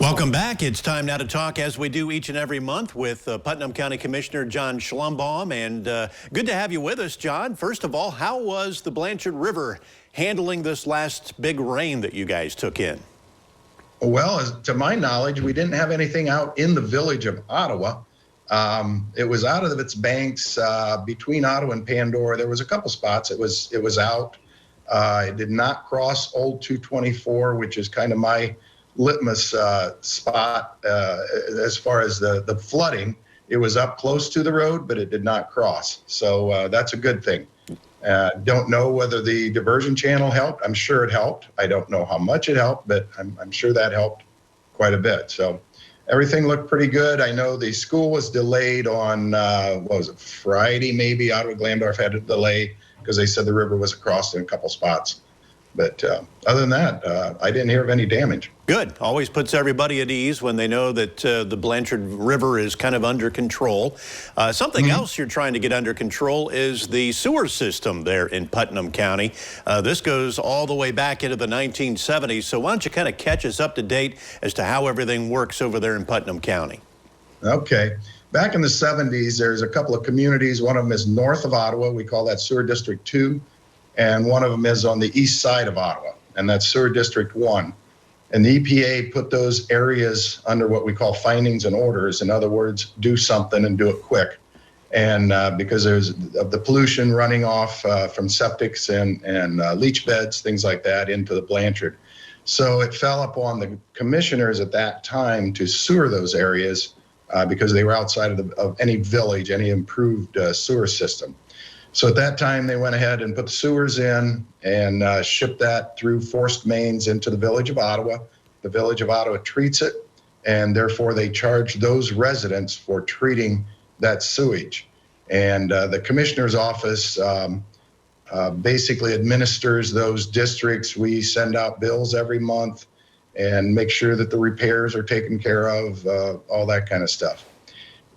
Welcome back. It's time now to talk, as we do each and every month, with Putnam County Commissioner John Schlumbohm. And good to have you with us, John. First of all, how was the Blanchard River handling this last big rain that you guys took in? Well, to my knowledge, we didn't have anything out in the village of Ottawa. It was out of its banks between Ottawa and Pandora. There was a couple spots. It was out. It did not cross Old 224, which is kind of my litmus spot as far as the flooding. It was up close to the road, but it did not cross. So that's a good thing. Don't know whether the diversion channel helped. I'm sure it helped. I don't know how much it helped, but I'm sure that helped quite a bit. So everything looked pretty good. I know the school was delayed on, what was it, Friday maybe? Ottawa Glandorf had a delay because they said the river was across in a couple spots. But other than that, I didn't hear of any damage. Good. Always puts everybody at ease when they know that the Blanchard River is kind of under control. Something else you're trying to get under control is the sewer system there in Putnam County. This goes all the way back into the 1970s. So why don't you kind of catch us up to date as to how everything works over there in Putnam County? Okay. Back in the 70s, there's a couple of communities. One of them is north of Ottawa. We call that Sewer District 2. And one of them is on the east side of Ottawa, and that's Sewer District 1. And the EPA put those areas under what we call findings and orders. In other words, do something and do it quick. And because there's of the pollution running off from septics and leach beds, things like that, into the Blanchard. So it fell upon the commissioners at that time to sewer those areas because they were outside of any village, any improved sewer system. So at that time, they went ahead and put the sewers in and shipped that through forced mains into the village of Ottawa. The village of Ottawa treats it, and therefore they charge those residents for treating that sewage. And the commissioner's office basically administers those districts. We send out bills every month and make sure that the repairs are taken care of, all that kind of stuff.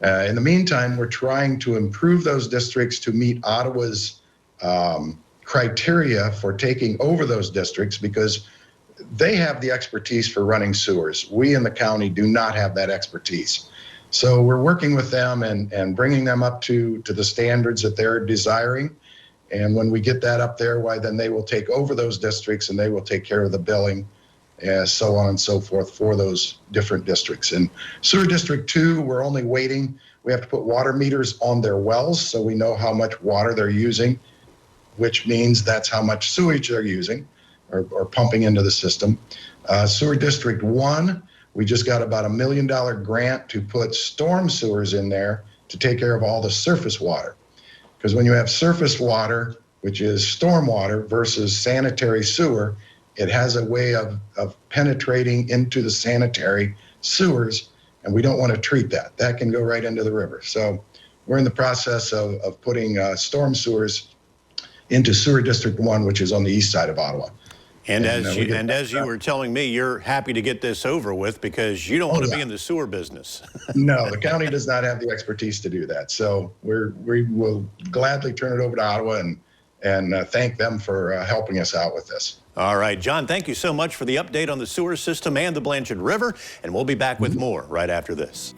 In the meantime, we're trying to improve those districts to meet Ottawa's criteria for taking over those districts because they have the expertise for running sewers. We in the county do not have that expertise. So we're working with them and bringing them up to the standards that they're desiring. And when we get that up there, why then they will take over those districts and they will take care of the billing, so on and so forth for those different districts. In Sewer District 2, we're only waiting. We have to put water meters on their wells so we know how much water they're using, which means that's how much sewage they're using or pumping into the system. Sewer District 1, we just got about $1 million grant to put storm sewers in there to take care of all the surface water. Because when you have surface water, which is storm water versus sanitary sewer, it has a way of penetrating into the sanitary sewers, and we don't want to treat that. That can go right into the river. So we're in the process of putting storm sewers into Sewer District 1, which is on the east side of Ottawa. And as you were telling me, you're happy to get this over with because you don't want to be in the sewer business. No, the county does not have the expertise to do that. So we will gladly turn it over to Ottawa and thank them for helping us out with this. All right, John, thank you so much for the update on the sewer system and the Blanchard River, and we'll be back with more right after this.